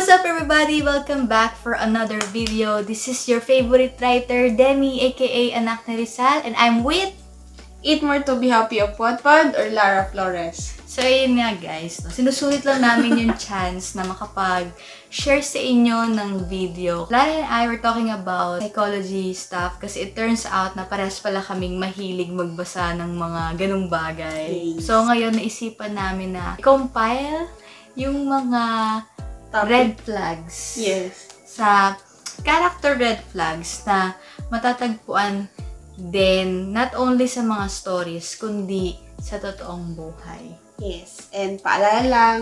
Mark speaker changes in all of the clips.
Speaker 1: what's up everybody? Welcome back for another video. This is your favorite writer, Demi, aka Anak ni Rizal, and I'm with
Speaker 2: Eat More to Be Happy of Wattpad or Lara Flores.
Speaker 1: So ayun nga guys, sinusulit lang namin yung chance na makapag-share sa inyo ng video. Lara and I were talking about psychology stuff kasi it turns out na parehas pala kaming mahilig magbasa ng mga ganung bagay.
Speaker 2: Yes.
Speaker 1: So ngayon naisipan namin na i-compile yung mga red flags.
Speaker 2: Yes.
Speaker 1: Sa character red flags na matatagpuan din not only sa mga stories kundi sa totoong buhay.
Speaker 2: Yes. And paalala lang,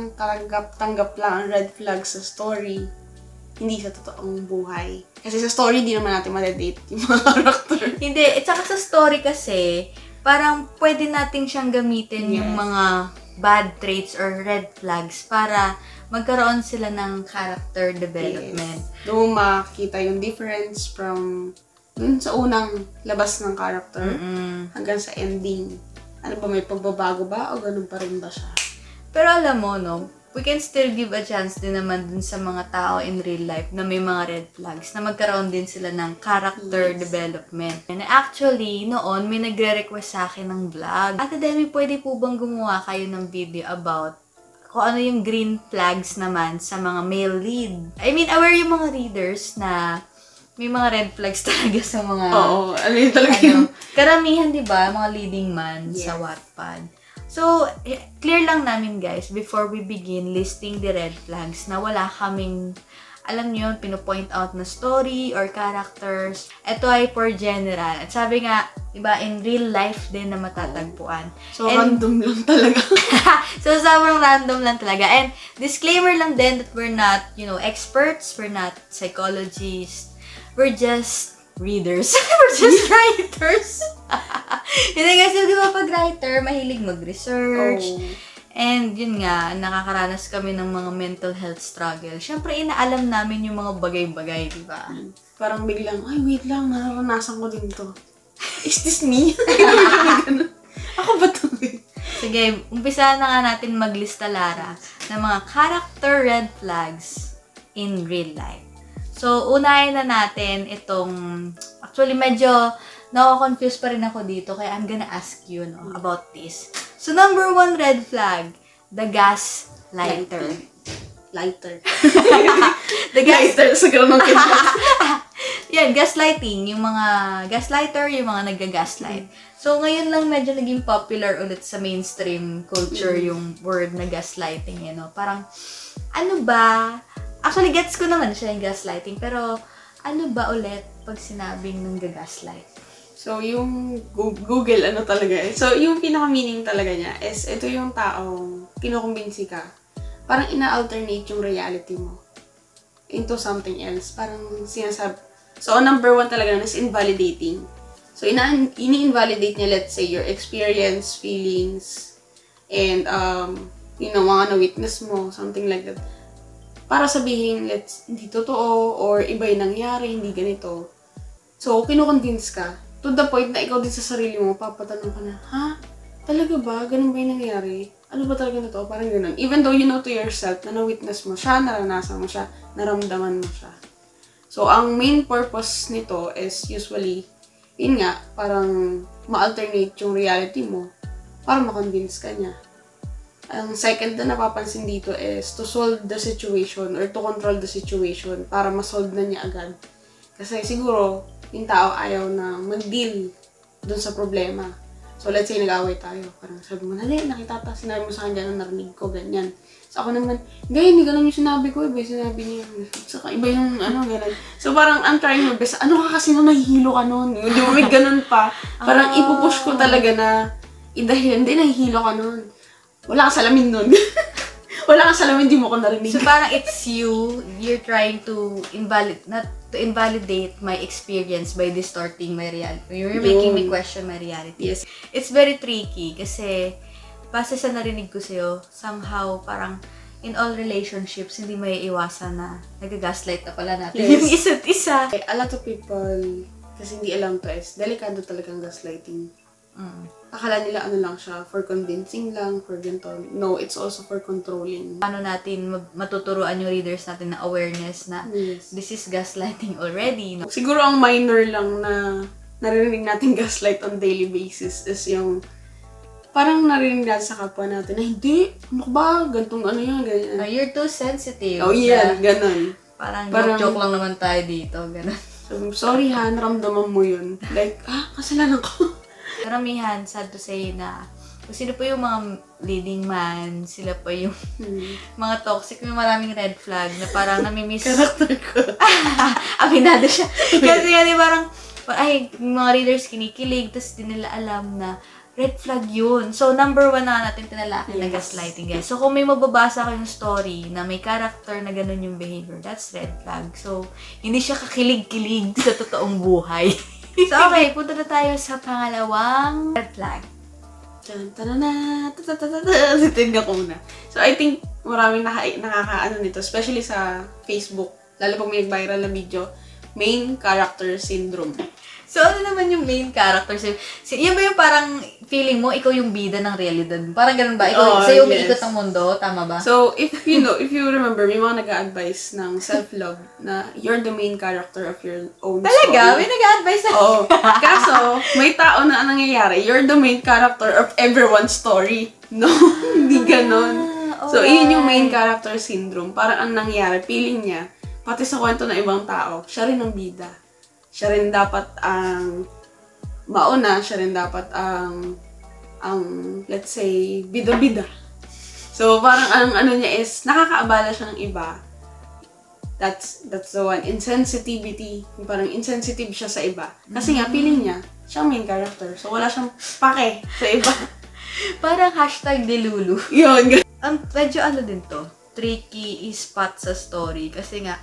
Speaker 2: tanggap lang ang red flag sa story, hindi sa totoong buhay. Kasi sa story, di naman natin madedate yung mga character.
Speaker 1: Hindi, at saka sa story kasi, parang pwede natin siyang gamitin yung mga bad traits or red flags para magkaroon sila ng character development.
Speaker 2: Yes. Doon makikita yung difference from sa unang labas ng character hanggang sa ending. Ano ba, may pagbabago ba o ganun pa rin ba siya?
Speaker 1: Pero alam mo, no, we can still give a chance din naman dun sa mga tao in real life na may mga red flags na magkaroon din sila ng character development. And actually, noon, may nagre-request sa akin ng vlog. Ate Demi, pwede po bang gumawa kayo ng video about kung ano yung green flags naman sa mga male lead? I mean, aware yung mga readers na may mga red flags talaga sa mga...
Speaker 2: Oo, ano yun talaga yung...
Speaker 1: Karamihan, di ba? Mga leading man sa Wattpad. So, clear lang namin guys, before we begin listing the red flags na wala kaming, alam niyo yun, pinopoint out na story or characters. Ito ay for general. At sabi nga, di ba, in real life din na matatagpuan.
Speaker 2: So, random lang talaga.
Speaker 1: So, sobrang random lang talaga. And disclaimer lang din that we're not, you know, experts, we're not psychologists, we're just readers. We're just writers. Hindi kasi, di ba, pag writer, mahilig mag-research.
Speaker 2: Oh.
Speaker 1: And yun nga, nakakaranas kami ng mga mental health struggle. Siyempre, inaalam namin yung mga bagay-bagay, di ba?
Speaker 2: Parang biglang, ay, wait lang, naranasan ko din to. Is this me? Ako ba to?
Speaker 1: Sige, umpisa na nga natin maglista, Lara, ng mga character red flags in real life. So, unahin na natin itong, actually medyo nako-confuse pa rin ako dito, kaya I'm gonna ask you about this. So, number 1 red flag, the gas lighter.
Speaker 2: Lighter.
Speaker 1: The gas...
Speaker 2: Lighter sa ganun ng
Speaker 1: Yan, gaslighting. Yung mga gaslighter, yung mga nag-gaslight. So, ngayon lang medyo naging popular ulit sa mainstream culture yung word na gaslighting, you know. Parang, ano ba? Actually, gets ko naman siya yung gaslighting, pero ano ba ulit pag sinabing nang gaslight?
Speaker 2: So, yung Google, ano talaga eh. So, yung pinaka-meaning talaga niya is, ito yung taong kinukumbinsi ka. Parang ina-alternate yung reality mo into something else. Parang sinasab... So, number 1 talaga is invalidating. So, ini-invalidate niya, let's say, your experience, feelings, and, you know, mga na-witness mo, something like that. Para sabihin, hindi totoo, or iba yung nangyari, hindi ganito. So, kinukonvince ka. To the point na ikaw din sa sarili mo, papatanong ka na, ha? Talaga ba? Ganun ba yung nangyari? Ano ba talaga totoo? Parang ganun. Even though you know to yourself na na-witness mo siya, naranasan mo siya, naramdaman mo siya. So, ang main purpose nito is usually, yun nga, parang ma-alternate yung reality mo para ma-convince ka niya. Ang second na napapansin dito is to solve the situation or to control the situation para ma-solve na niya agad. Kasi siguro, yung tao ayaw na mag-deal dun sa problema. So, let's say, nag-away tayo. Parang sabi mo, nakita ta, sinabi mo sa akin gano'n, narinig ko, ganyan. So, ako naman, hindi gano'n yung sinabi ko, iba yung sinabi niya. Saka, iba yung, gano'n. So, parang, I'm trying my best. Ano ka kasi nung nahihilo ka nun? Hindi mo may gano'n pa. Parang, ipupush ko talaga na, dahil hindi, nahihilo ka nun. Wala kang salamin nun. Wala kang salamin, di mo ko narinig.
Speaker 1: So, parang it's you're trying to invalidate my experience by distorting my reality. You're making me question my reality.
Speaker 2: Yes.
Speaker 1: It's very tricky kasi base sa narinig ko sa'yo, somehow parang in all relationships, hindi may iwasan na nag-gaslight na pala natin yung isa't isa.
Speaker 2: A lot of people, kasi hindi alam to is, delikado talagang gaslighting. akala nila ano lang siya, for convincing lang, for ganito. No, it's also for controlling.
Speaker 1: Paano natin matuturuan yung readers natin na awareness na
Speaker 2: Yes.
Speaker 1: this is gaslighting already. No?
Speaker 2: Siguro ang minor lang na narinig natin gaslight on daily basis is yung parang narinig natin sa kapwa natin na hindi, ano ba, gantong ano yan, ganyan.
Speaker 1: You're too sensitive.
Speaker 2: Oh, yeah, ganun.
Speaker 1: Parang
Speaker 2: Parang-
Speaker 1: joke lang naman tayo dito. Ganun.
Speaker 2: So, sorry ha, naramdaman mo yun. Like, kasalanan ko.
Speaker 1: Karamihan, sad to say na kung sino po yung mga leading man, sila pa yung mga toxic, may maraming red flag na parang namimiss.
Speaker 2: Character ko.
Speaker 1: Aminado siya. Kasi nga, di parang, ay, yung mga readers kinikilig, tapos di nila alam na red flag yun. So, number 1 na natin tinalaki na gaslighting, guys. So, kung may mababasa kayong story na may character na ganun yung behavior, that's red flag. So, hindi siya kakilig-kilig sa totoong buhay. So, okay, punta na tayo sa pangalawang red flag.
Speaker 2: Sitin ko muna. So, I think maraming nakakaano nito, especially sa Facebook, lalo pag may viral na video, main character syndrome.
Speaker 1: So, ano naman yung main character? Yan ba yung parang feeling mo, ikaw yung bida ng realidad? Parang ganun ba? Ikaw, sa'yo umiikot ang mundo? Tama ba?
Speaker 2: So, if you remember, may mga nag-a-advise ng self-love na you're the main character of your own
Speaker 1: Talaga?
Speaker 2: story.
Speaker 1: May nag-a-advise na?
Speaker 2: Oo. Kaso, may tao na nangyayari, you're the main character of everyone's story. No, hindi ganon. So, yun yung main character syndrome. Parang ang nangyayari, feeling niya, pati sa kwento ng ibang tao, siya rin ang bida. Siya rin dapat ang mauna, siya rin dapat ang let's say, bida-bida. So, parang ang ano niya is, nakakaabala siya ng iba. That's the one. Insensitivity. Parang insensitive siya sa iba. Kasi nga, feeling niya, siya ang main character. So, wala siyang pake sa iba.
Speaker 1: Parang #delulu.
Speaker 2: Yun.
Speaker 1: Medyo ano din to, tricky spot sa story. Kasi nga,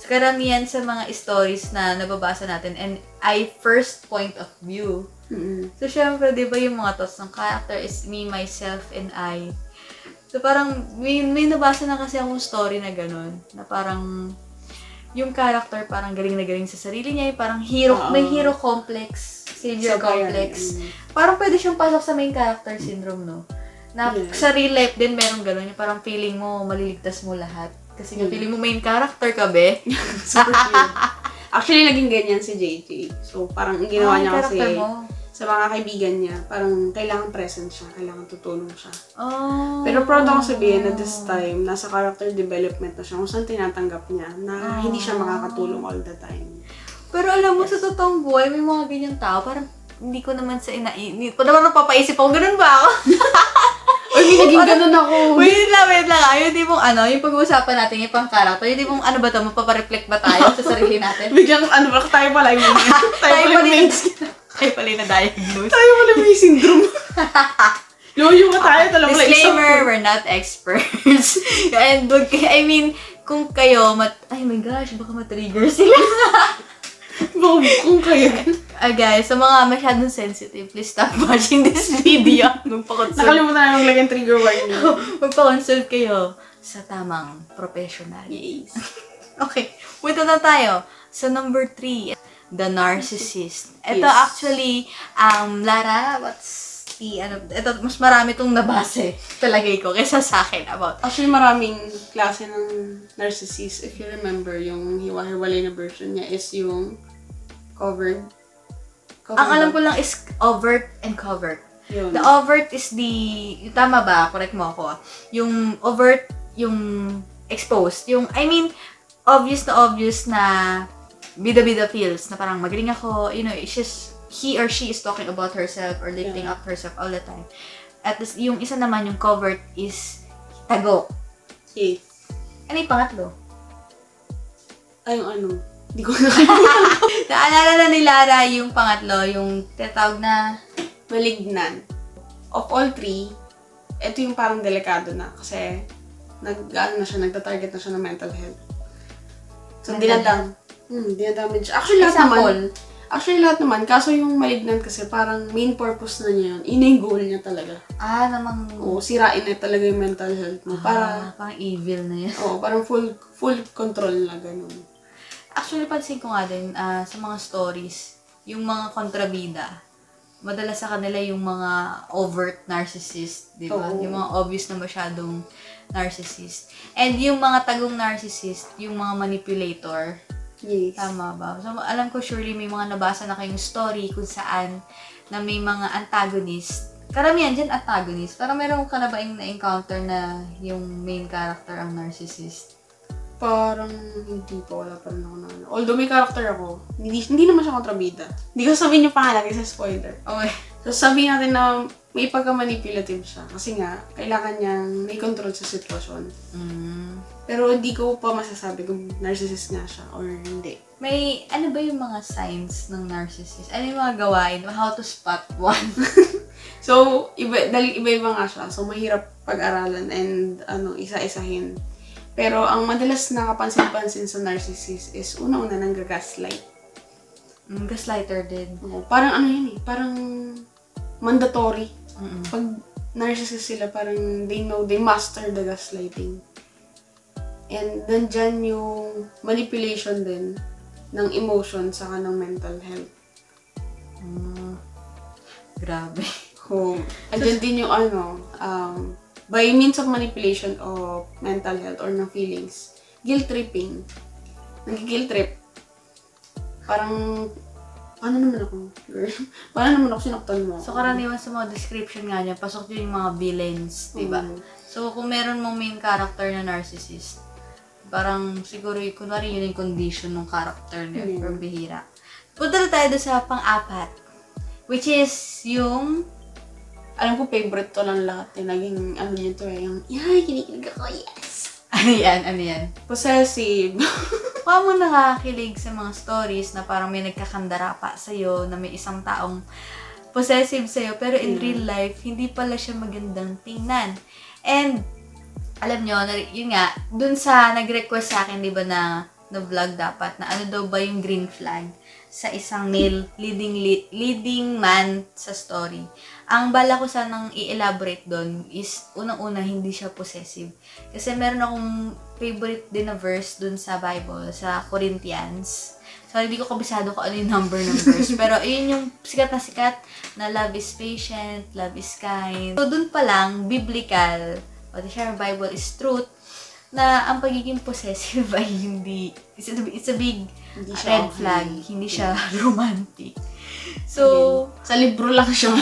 Speaker 1: karamihan sa mga stories na nababasa natin and first point of view. So, syempre, di ba yung mga thoughts ng character is me, myself, and I. So, parang may nabasa na kasi akong story na ganun. Na parang yung character parang galing na galing sa sarili niya. Parang may hero complex, savior complex. Parang pwede siyang pasok sa main character syndrome, no? Na sa real life din meron ganun. Yung parang feeling mo, maliligtas mo lahat. Kasi nga, feeling mo main character ka, be.
Speaker 2: Super cute. Actually, naging ganyan si JJ. So, parang ang ginawa niya kasi sa mga kaibigan niya, parang kailangan present siya, kailangan tutulong siya.
Speaker 1: Oh.
Speaker 2: Pero proud ako sabihin na this time, nasa character development na siya, kung saan tinatanggap niya na hindi siya makakatulong all the time.
Speaker 1: Pero alam mo, sa totoong buhay, may mga ganyang tao, parang hindi ko naman hindi ko naman napapaisip ako, ganun ba ako?
Speaker 2: Uy, naging ganun ako.
Speaker 1: Wait lang. Yung tipong yung pag-uusapan natin yung pang-character, yung tipong ano ba ito, mapapareflect ba tayo sa sarili natin?
Speaker 2: Biglang, tayo pala yung
Speaker 1: Tayo pala yung na-diagnose.
Speaker 2: Tayo pala may syndrome. Yung tayo talaga pala
Speaker 1: Disclaimer, we're not experts. And, I mean, kung kayo, ay my gosh, baka matrigger sila.
Speaker 2: Kung kayo.
Speaker 1: Guys, sa mga masyadong sensitive, please stop watching this video.
Speaker 2: Nakalimutan na maglagay ng trigger warning.
Speaker 1: Magpa-consult kayo sa tamang professional.
Speaker 2: Yes.
Speaker 1: Okay, punta na tayo sa number 3, the narcissist. Ito
Speaker 2: Yes.
Speaker 1: actually, Lara, ito, mas marami itong nabase, talagay ko, kaysa sa akin about.
Speaker 2: Actually, maraming klase ng narcissist. If you remember, yung hiwa-hiwalay na version niya is yung covered.
Speaker 1: Ang alam ko lang is overt and covert.
Speaker 2: Yun.
Speaker 1: The overt is tama ba? Correct mo ako. Yung overt, yung exposed. Yung, obvious na bida-bida feels na parang magaling ako, it's just, he or she is talking about herself or lifting up herself all the time. At yung isa naman, yung covert is tago.
Speaker 2: Okay.
Speaker 1: Ano yung pangatlo?
Speaker 2: Ay, yung hindi ko nakalimutan.
Speaker 1: Naalala na ni Lara yung pangatlo, yung tinatawag na
Speaker 2: Malignant. Of all three, ito yung parang delikado na kasi nagtatarget na siya ng mental health. So, dinadamage siya. Actually, lahat naman. Kaso yung malignant kasi parang main purpose na niya yun. Yung goal niya talaga.
Speaker 1: namang...
Speaker 2: Oo, sirain na talaga yung mental health mo.
Speaker 1: Parang evil na yan.
Speaker 2: Oo, parang full control na ganun.
Speaker 1: Actually, pansin ko nga din sa mga stories, yung mga kontrabida, madalas sa kanila yung mga overt narcissist, di ba?
Speaker 2: Oo.
Speaker 1: Yung mga obvious na masyadong narcissist. And yung mga tagong narcissist, yung mga manipulator.
Speaker 2: Yes.
Speaker 1: Tama ba? So, alam ko surely may mga nabasa na kayong story kung saan na may mga antagonist. Karamihan dyan antagonist. Parang meron ka na ba yung na-encounter na yung main character ang narcissist?
Speaker 2: Parang hindi pa, wala pa rin ako na ano. Although may character ako, hindi naman siya kontrabida. Hindi ko sabihin yung pangalan kasi spoiler.
Speaker 1: Okay.
Speaker 2: So sabihin natin na may pagka-manipulative siya. Kasi nga, kailangan niyang may control sa sitwasyon. Pero hindi ko pa masasabi kung narcissist nga siya or hindi.
Speaker 1: May, ano ba yung mga signs ng narcissist? Ano yung mga gawain? How to spot one?
Speaker 2: So, dahil iba-iba nga siya. So, mahirap pag-aralan and isa-isahin. Pero ang madalas nakapansin-pansin sa narcissist is una-una nang-gaslight.
Speaker 1: Gaslighter din.
Speaker 2: Oo, parang yun eh, parang mandatory. Pag narcissist sila, parang they master the gaslighting. And nandyan yung manipulation din ng emotion saka ng mental health.
Speaker 1: Grabe.
Speaker 2: So, andyan din yung by means of manipulation of mental health or ng feelings, guilt tripping. Nag-guilt trip. Parang, paano naman ako, girl? Paano naman ako sinaktan mo?
Speaker 1: So, karaniwan sa mga description nga niya, pasok yun yung mga villains, diba? So, kung meron mong main character na narcissist, parang siguro, kunwari yun yung condition ng character niya, pero bihira. Punta na tayo doon sa pang-apat, which is yung
Speaker 2: alam ko, favorite to lang lahat. Naging, niya to yung, kinikilig ako, yes!
Speaker 1: Ano yan?
Speaker 2: Possessive.
Speaker 1: Kung mo nakakilig sa mga stories na parang may nagkakandara pa sa'yo, na may isang taong possessive sa'yo, pero in real life, hindi pala siya magandang tingnan. And, alam nyo, yun nga, dun sa nag-request sa akin, di ba, na vlog dapat, na ano daw ba yung green flag sa isang male leading man sa story. Ang bala ko sanang i-elaborate doon is, unang-una, hindi siya possessive. Kasi meron akong favorite din na verse doon sa Bible, sa Corinthians. So, hindi ko kabisado kung ano yung number ng verse. Pero, yun yung sikat na love is patient, love is kind. So, doon pa lang, biblical, o the share Bible is truth, na ang pagiging possessive ay hindi, it's a big red flag. Hindi siya romantic. So,
Speaker 2: sa libro lang siya.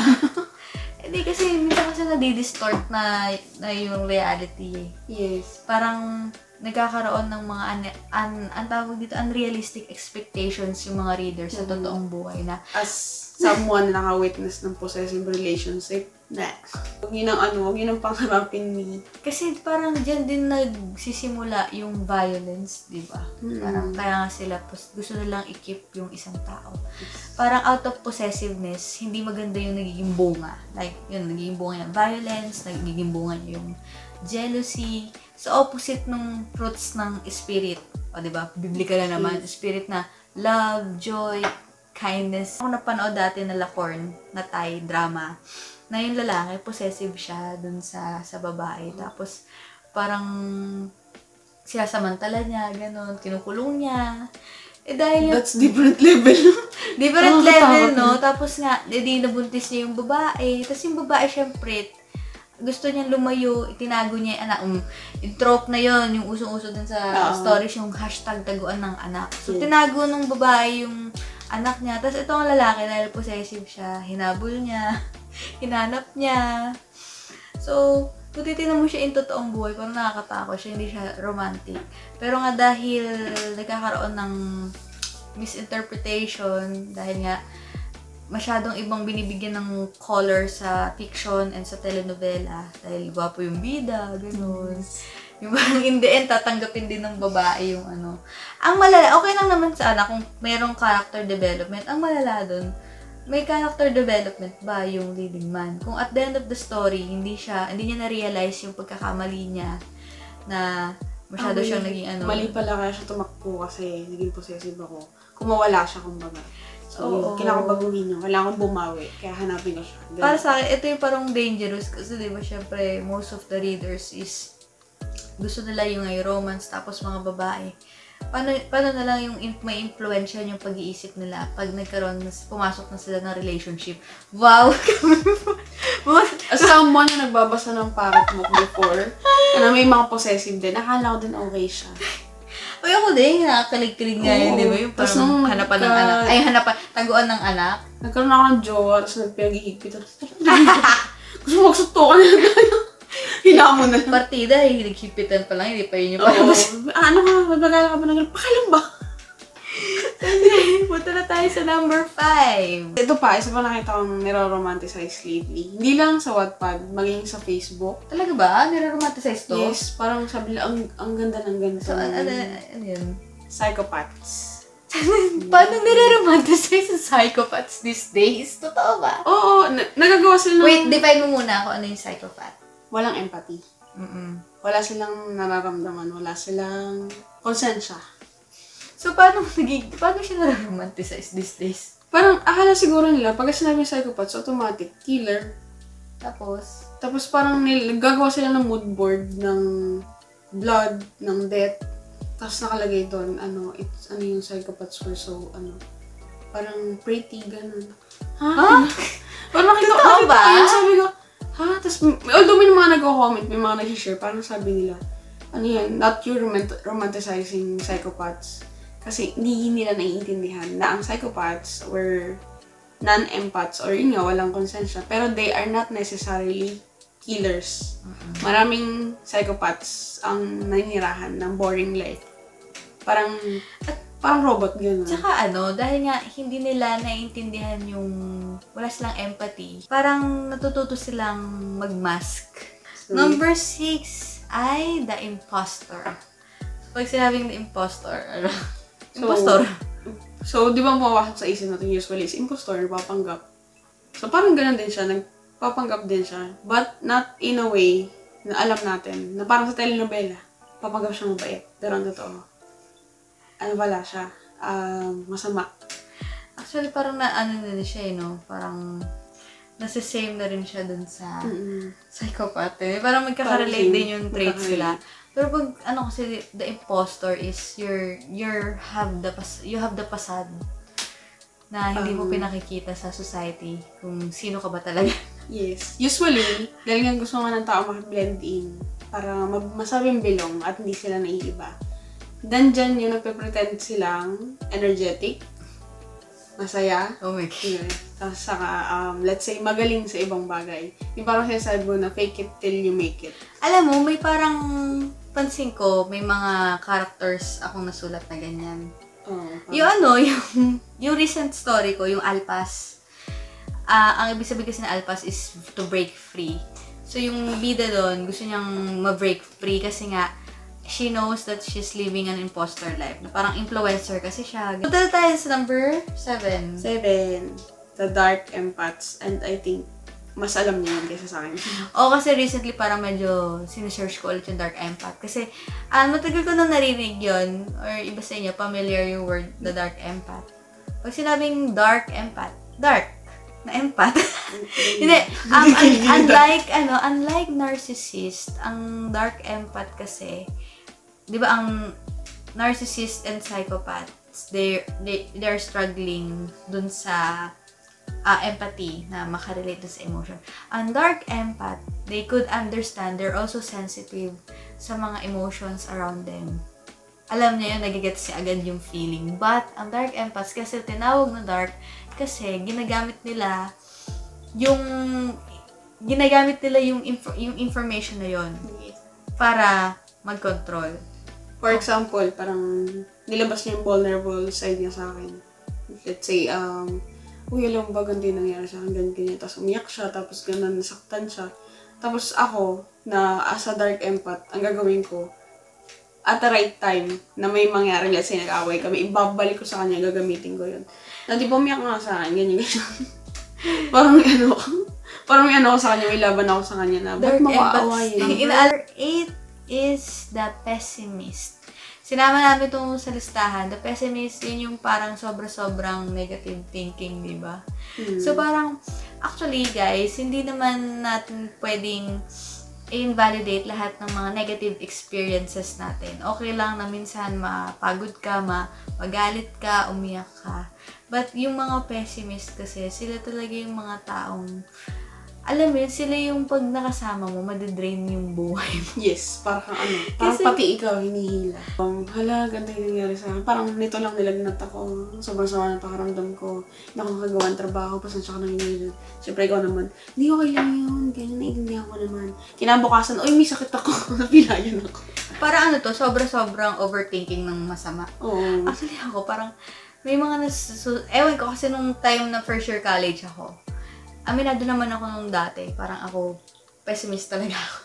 Speaker 1: Hindi kasi, minsan kasi nadidistort na yung reality eh.
Speaker 2: Yes.
Speaker 1: Parang nagkakaroon ng mga ang tawag dito, unrealistic expectations yung mga readers sa totoong buhay na.
Speaker 2: As someone na naka-witness ng possessive relationship, huwag yun ang pangarapin ni.
Speaker 1: Kasi parang dyan din nagsisimula yung violence, di ba? Parang kaya nga sila gusto nilang i-keep yung isang tao. Parang out of possessiveness, hindi maganda yung nagiging bunga. Like, yun, nagiging bunga yung violence, nagiging bunga yung jealousy. So, opposite ng fruits ng spirit. O, di ba? Biblical na naman. Spirit na love, joy, kindness. Ako napanood dati na Lacorn, na Thai drama, na yung lalaki, possessive siya dun sa babae. Tapos, parang sinasamantala niya, gano'n, kinukulong niya. Dahil
Speaker 2: that's different level.
Speaker 1: Different level, no? Tapos nga, di nabuntis niya yung babae. Tapos yung babae, syempre, gusto niya lumayo, itinago niya yung anak. Yung trope na yon, yung usong-uso dun sa stories, yung hashtag taguan ng anak. So, tinago ng babae yung anak niya. Tapos ito ang lalaki, dahil possessive siya, hinabol niya, hinanap niya. So, kung titignan mo siya in totoong buhay, parang nakakatakot siya, hindi siya romantic. Pero nga dahil nagkakaroon ng misinterpretation, dahil nga masyadong ibang binibigyan ng color sa fiction and sa telenovela, dahil gwapo yung bida, gano'n. Yung parang in the end, tatanggapin din ng babae yung ano. Ang malala, okay lang naman sana kung merong character development. Ang malala dun, may character development ba yung leading man? Kung at the end of the story, hindi niya na-realize yung pagkakamali niya na masyado siyang naging ano.
Speaker 2: Mali pala kaya siya tumakbo kasi naging possessive ako. Kung mawala siya, kumbaga. So, kailangan baguhin niyo. Kailangan bumawi. Kaya hanapin ko siya. Ganun.
Speaker 1: Para sa akin, ito yung parang dangerous kasi di ba syempre, most of the readers is gusto nila yung romance tapos mga babae. paano na lang yung may influensya yung pag-iisip nila pag pumasok na sila ng relationship. Wow!
Speaker 2: As someone na nagbabasa ng Parrot Book before, na may mga possessive din, akala ko din okay siya.
Speaker 1: Uy, ako din, nakakalig-kilig nga yun, di ba? Yung parang hanapan ng anak. Ay, taguan ng anak.
Speaker 2: Nagkaroon ako ng jowa, tapos nagpinag-ihigpit. Gusto mo magsutukan na tayo. Hinamon na lang.
Speaker 1: Partida, hilig-hipitan pa lang, hindi pa yun yung palabas.
Speaker 2: Ano ka, mabagala ka ba ng pakalam ba?
Speaker 1: Punta na tayo sa number 5.
Speaker 2: Ito pa, isa pa nakita kong nire-romanticize lately. Hindi lang sa Wattpad, maging sa Facebook.
Speaker 1: Talaga ba? Nire-romanticize to?
Speaker 2: Yes, parang sabi nila, ang ganda ng ganito.
Speaker 1: So, ano yun?
Speaker 2: Psychopaths.
Speaker 1: Paano nire-romanticize sa psychopaths these days? Totoo ba?
Speaker 2: Oo, nagagawa sila ng...
Speaker 1: Wait, define mo muna kung ano yung psychopath.
Speaker 2: Walang empathy. Wala silang nararamdaman. Wala silang konsensya.
Speaker 1: So, paano siya nare-romanticize these days?
Speaker 2: Parang akala siguro nila, pag sinabi psychopaths, automatic, killer. Tapos parang gagawa sila ng mood board ng blood, ng death. Tapos nakalagay doon, yung psychopaths were so, parang pretty, ganun. Ha? Parang nakita
Speaker 1: ba?
Speaker 2: Yun, sabi ko, ha? Tapos, although may mga nag-comment, may mga nag-share, parang sabi nila, not you romanticizing psychopaths. Kasi hindi nila naiintindihan na ang psychopaths were non-empaths or yun nga, walang konsensya. Pero they are not necessarily killers. Maraming psychopaths ang naninirahan ng boring life. Parang robot, gano'n.
Speaker 1: Tsaka dahil nga hindi nila naiintindihan yung wala silang empathy, parang natututo silang mag-mask. Number 6 ay The Impostor. Pag sinabing The Impostor, Impostor.
Speaker 2: So, di ba mawawasok sa isip natin usually is impostor, papanggap. So, parang ganun din siya, nagpapanggap din siya. But not in a way na alam natin, na parang sa telenovela, papanggap siya mabait. Pero ang totoo, wala siya, masama.
Speaker 1: Actually, parang din siya, parang nasa-same na rin siya dun sa psychopath. Parang magkaka-relate din yung traits sila. Pero pag kasi the impostor is you have the facade na hindi mo pinakikita sa society kung sino ka ba talaga.
Speaker 2: Yes. Usually, dahil nga gusto nga ng tao mag-blend in para masabing belong at hindi sila naiiba. Then dyan yung nagpe-pretend silang energetic, masaya.
Speaker 1: Oh my God.
Speaker 2: Tapos saka, let's say, magaling sa ibang bagay. Yung parang sinasabi mo na fake it till you make it.
Speaker 1: Alam mo, may parang pansin ko, may mga characters akong nasulat na ganyan. Yung recent story ko, yung Alpas. Ang ibig sabihin kasi na Alpas is to break free. So, yung bida doon, gusto niyang ma-break free kasi nga, she knows that she's living an imposter life. Na parang influencer kasi siya. Punta tayo sa number 7.
Speaker 2: 7. The Dark Empaths. And I think, mas alam niya yun kaysa sa akin.
Speaker 1: Kasi recently parang medyo sinesearch ko ulit yung Dark Empath. Kasi, matagal ko nang narinig yun, or iba sa inyo, familiar yung word, the Dark Empath. Pag sinabing Dark Empath, dark na empath. Hindi, unlike narcissist, ang Dark Empath kasi, di ba ang narcissist and psychopaths, they're struggling dun sa empathy na makarelate sa emotion. Ang dark empath, they could understand, they're also sensitive sa mga emotions around them. Alam niya yun, nagigets siya agad yung feeling. But, ang dark empaths, kasi tinawag na dark, kasi ginagamit nila yung information na yun para mag-control.
Speaker 2: For example, parang nilabas niya yung vulnerable side niya sa akin. Let's say, alam ba ganito yung nangyari sa akin, ganyan. Tapos umiyak siya, tapos ganun, nasaktan siya. Tapos ako, na as a dark empath, ang gagawin ko, at the right time, na may mangyari, let's say nag-away kami, ibabalik ko sa kanya, gagamitin ko yun. Na di ba umiyak nga sa akin, ganyan. parang may ko sa kanya, may laban ako sa kanya na, ba't mawaawayin?
Speaker 1: In other 8 is the pessimist. Sinama namin itong sa listahan. The pessimist, yun yung parang sobra-sobrang negative thinking, di ba? So parang, actually guys, hindi naman natin pwedeng invalidate lahat ng mga negative experiences natin. Okay lang na minsan mapagod ka, magalit ka, umiyak ka. But yung mga pessimist kasi, sila talaga yung mga taong, alam mo yun, sila yung pag nakasama mo, madidrain yung buhay mo.
Speaker 2: Yes, parang parang pati ikaw, hinihila. Hala, ganda yung nangyari sa akin. Parang nito lang nilagnat ako. Sobrang sama ng pakaramdam ko. Hindi ako makagawa ng trabaho, pasensya ka nang hinihila. Siyempre, ikaw naman, hindi okay lang yun. Ganyan, naiintindihan ko naman. Kinabukasan, oy, may sakit ako. Napilayan ako.
Speaker 1: Para ano to, sobrang overthinking ng masama.
Speaker 2: Oo.
Speaker 1: Actually ako, parang, may mga ewan ko kasi nung time na first year college ako, aminado naman ako nung dati. Parang ako, pessimist talaga ako.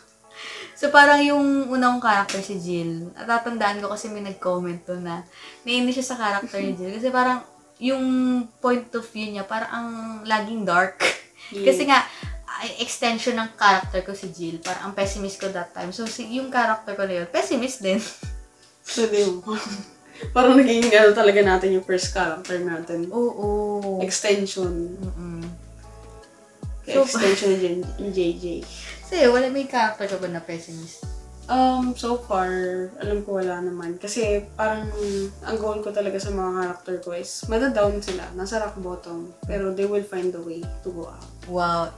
Speaker 1: So, parang yung unang character si Jill, natatandaan ko kasi may nag-comment to na naiinis siya sa character ni Jill. Kasi parang yung point of view niya, parang ang laging dark.
Speaker 2: Yeah.
Speaker 1: Kasi nga, extension ng character ko si Jill. Parang ang pessimist ko that time. So, yung character ko na yun, pessimist din.
Speaker 2: So, di mo. Parang naging talaga natin yung first character natin.
Speaker 1: Oo.
Speaker 2: Extension.
Speaker 1: So,
Speaker 2: Extension ni JJ.
Speaker 1: Sa'yo, may character ka ba na pessimist?
Speaker 2: So far, alam ko wala naman. Kasi parang ang goal ko talaga sa mga character ko is madadown sila, nasa rock bottom. Pero they will find a way to go out.
Speaker 1: Wow.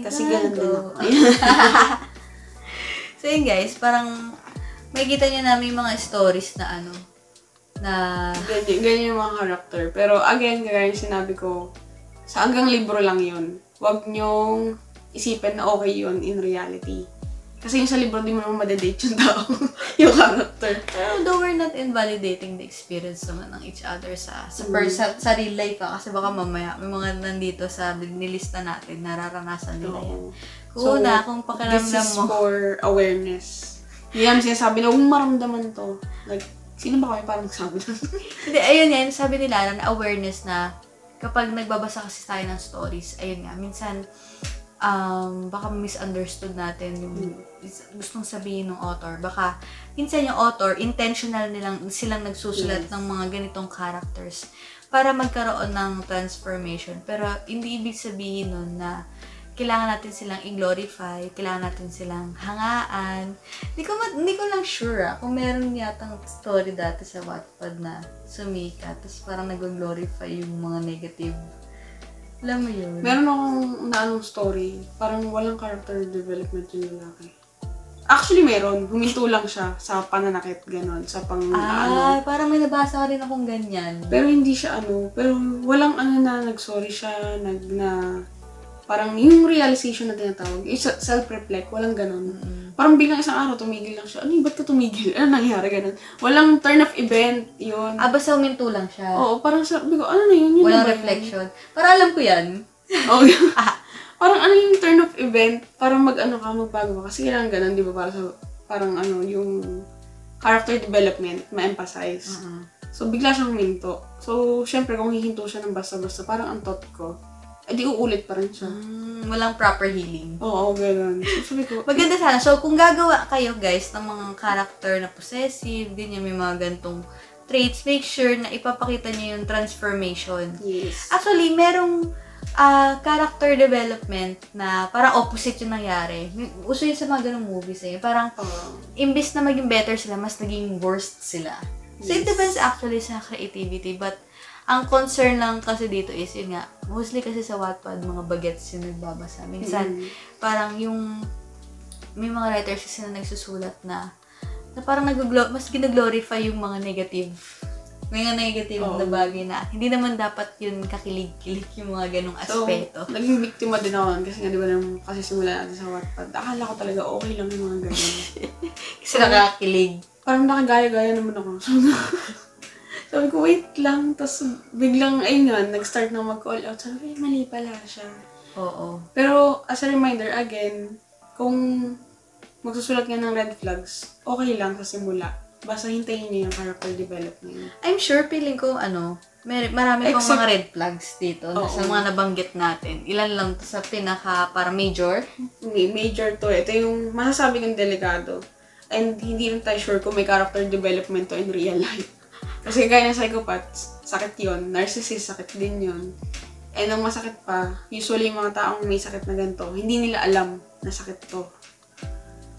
Speaker 2: Kasi ganun din ako.
Speaker 1: So yun guys, parang makikita nyo na may mga stories na
Speaker 2: Ganyan yung mga character. Pero again, gaya yung sinabi ko, sa hanggang libro lang yun. Huwag nyong isipin na okay yun in reality. Kasi yung sa libro, di mo naman madedate yung tao, yung character.
Speaker 1: Pero though we're not invalidating the experience naman ng each other sa real life kasi baka mamaya may mga nandito sa nilista natin, nararanasan nila yan. Kung pakiramdam mo.
Speaker 2: This is for awareness. Yan, sinasabi na, huwag maramdaman to. Like, sino ba kami parang sabi na?
Speaker 1: Hindi, ayun yan, sabi nila na awareness na kapag nagbabasa kasi tayo ng stories, ayun nga, minsan, baka misunderstood natin yung gustong sabihin ng author. Baka, minsan yung author, intentional silang nagsusulat ng mga ganitong characters para magkaroon ng transformation. Pero, hindi ibig sabihin nun na kailangan natin silang i-glorify, kailangan natin silang hangaan. Hindi ko lang sure kung meron yatang story dati sa Wattpad na sumikat, tapos parang nag-glorify yung mga negative. Alam mo yun?
Speaker 2: Meron akong naanong story, parang walang character development yung lalaki. Actually, meron. Huminto lang siya sa pananakit, gano'n. Sa
Speaker 1: parang may nabasa ka rin akong ganyan.
Speaker 2: Pero hindi siya pero walang na nag-sorry siya, parang yung realization na tinatawag, yung self-reflect, walang ganun. Parang biglang isang araw, tumigil lang siya. Ba't ka tumigil? Ano nangyari? Ganun. Walang turn of event, yun.
Speaker 1: Basta huminto lang siya.
Speaker 2: Oo, parang sabi ko, ano na yun?
Speaker 1: Walang reflection. Para alam ko yan.
Speaker 2: Oo. Parang yung turn of event, parang magbago ka. Kasi kailangan ganun, di ba? Para sa, parang yung character development, ma-emphasize. So, bigla siyang huminto. So, syempre, kung hihinto siya ng basta-basta, parang ang thought ko, di uulit pa rin siya.
Speaker 1: Walang proper healing.
Speaker 2: Oo, gano'n. So, sabi ko,
Speaker 1: maganda sana. So, kung gagawa kayo, guys, ng mga character na possessive, ganyan, may mga gantong traits, make sure na ipapakita niyo yung transformation.
Speaker 2: yes.
Speaker 1: Actually, merong character development na parang opposite yung nangyari. Uso yun sa mga ganong movies eh. Parang, imbis na maging better sila, mas naging worst sila. So, it depends actually sa creativity. But, ang concern lang kasi dito is, yun nga, mostly kasi sa Wattpad, mga bagets yung nagbabasa. Minsan, parang may mga writers kasi na nagsusulat na parang mas ginaglorify yung mga negative na bagay na hindi naman dapat yun kakilig-kilig yung mga ganong aspeto.
Speaker 2: So, naging biktima din ako kasi nga, di ba, kasi simula natin sa Wattpad, akala ko talaga okay lang yung mga ganyan.
Speaker 1: Kasi nakakilig.
Speaker 2: Parang nakagaya-gaya naman ako. Sabi ko, wait lang. Tapos biglang, ayun nga, nag-start na mag-call out. Sabi ko, mali pala siya.
Speaker 1: Oo.
Speaker 2: Pero, as a reminder, again, kung magsusulat nga ng red flags, okay lang sa simula. Basta hintayin niyo yung character development.
Speaker 1: I'm sure, feeling ko, marami pang mga red flags dito sa mga nabanggit natin. Ilan lang to sa pinaka, para major?
Speaker 2: Hindi, major to. Ito yung masasabi kong delikado. And hindi rin tayo sure kung may character development to in real life. Kasi gaya ng psychopaths, sakit yun. Narcissist, sakit din yun. And ang masakit pa, usually yung mga taong may sakit na ganito, hindi nila alam na sakit to.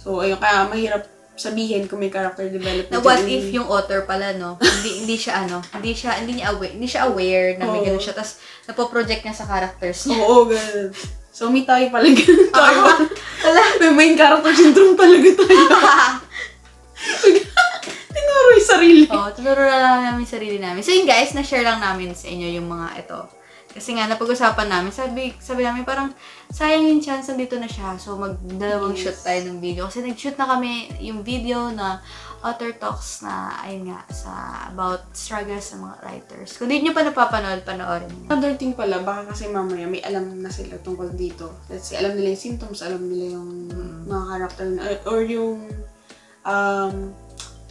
Speaker 2: So, ayun, kaya mahirap sabihin kung may character development.
Speaker 1: Na what if yung author pala, no? hindi siya aware na may ganun siya. Tapos, napoproject niya sa characters niya.
Speaker 2: Oo, ganun. So, may tayo pala ganun tayo. May main character syndrome talaga tayo. Tinuro yung sarili.
Speaker 1: Oo, tinuro na lang namin yung sarili namin. So, yun guys, na-share lang namin sa inyo yung mga ito. Kasi nga, napag-usapan namin, sabi namin parang, sayang yung chance, nandito na siya. So, mag-dalawang shoot tayo ng video. Kasi nag-shoot na kami yung video na author talks na, ayun nga, about struggles sa mga writers. Kung di nyo pa napapanood, panoorin nyo.
Speaker 2: Another thing pala, baka kasi mamaya may alam na sila tungkol dito. Let's say, alam nila yung symptoms, alam nila yung mga character, or yung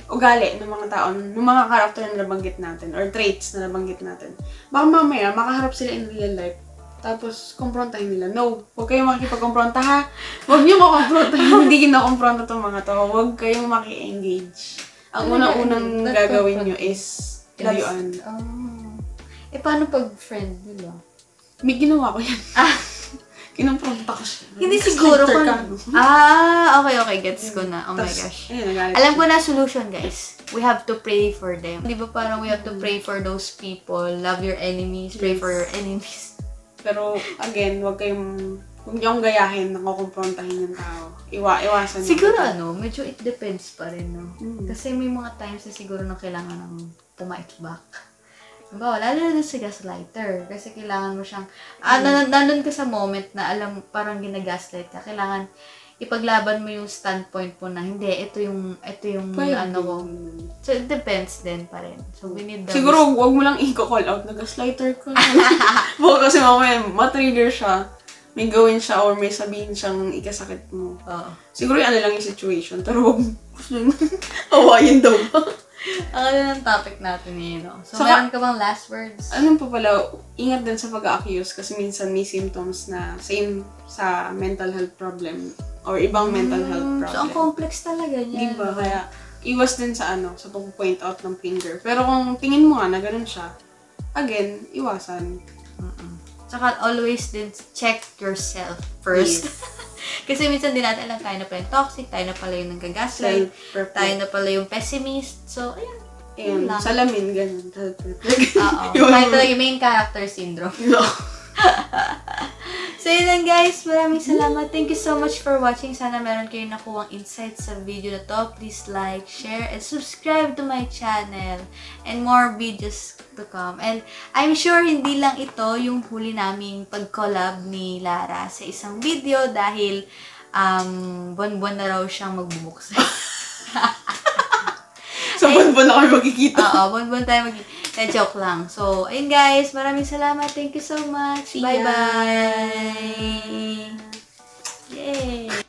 Speaker 2: ugali ng mga tao, ng mga character na nabanggit natin, or traits na nabanggit natin. Baka mamaya, makaharap sila in real life, tapos kumprontahin nila. No, huwag kayong makikipag-kumpronta ha. Huwag niyo makumprontahin. Hindi kinakumpronta itong mga to. Huwag kayong maki-engage. Ang unang-unang gagawin nyo is layuan.
Speaker 1: Paano pag friend, di ba?
Speaker 2: May ginawa ko yan. Kinumpronta ko siya.
Speaker 1: Hindi siguro kung... okay. Gets ko na. Oh my gosh. Alam ko na solution, guys. We have to pray for them. Di ba parang we have to pray for those people. Love your enemies. Pray for your enemies.
Speaker 2: Pero, again, huwag niyong gayahin na kukumprontahin yung tao. Iwasan niyo.
Speaker 1: Siguro medyo it depends pa rin, no? Kasi may mga times na siguro na kailangan ng pumight back. Diba? Lalo na sa gaslighter. Kasi kailangan mo siyang, nandun ka sa moment na alam, parang ginagaslight ka. Kailangan ipaglaban mo yung standpoint mo na, hindi, ito yung ano ko. So, it depends din pa rin. So, we need the...
Speaker 2: Siguro, huwag mo lang i-call out na gaslighter ka. Baka kasi mamaya, matrigger siya. May gawin siya or may sabihin siyang ikasakit mo. Siguro yung lang yung situation. Pero huwag mo hawayin daw ba?
Speaker 1: Ang ng topic natin no? So, meron ka bang last words?
Speaker 2: Ano pa pala, ingat din sa pag-accuse kasi minsan may symptoms na same sa mental health problem or ibang mental health problem.
Speaker 1: So, ang complex talaga niya.
Speaker 2: Diba? Kaya, iwas din sa sa pag-point out ng finger. Pero kung tingin mo nga na ganun siya, again, iwasan.
Speaker 1: Tsaka, always din check yourself first. Yes. Kasi minsan din natin alam, tayo na pala yung toxic, tayo na pala yung nag-gaslight, tayo na pala yung pessimist. So, ayun.
Speaker 2: Salamin, ganun.
Speaker 1: Oo. Tayo talaga yung main character syndrome. So, yun lang guys. Maraming salamat. Thank you so much for watching. Sana meron kayong nakuwang insights sa video na to. Please like, share, and subscribe to my channel. And more videos to come. And I'm sure hindi lang ito yung huli naming pag-collab ni Lara sa isang video dahil buwan-buwan na raw siyang magbubuksan.
Speaker 2: So, buwan-buwan na kayo magkikita.
Speaker 1: Oo, buwan-buwan tayo magkikita. Joke lang. So, ayun guys. Maraming salamat. Thank you so much. Bye-bye. Yay!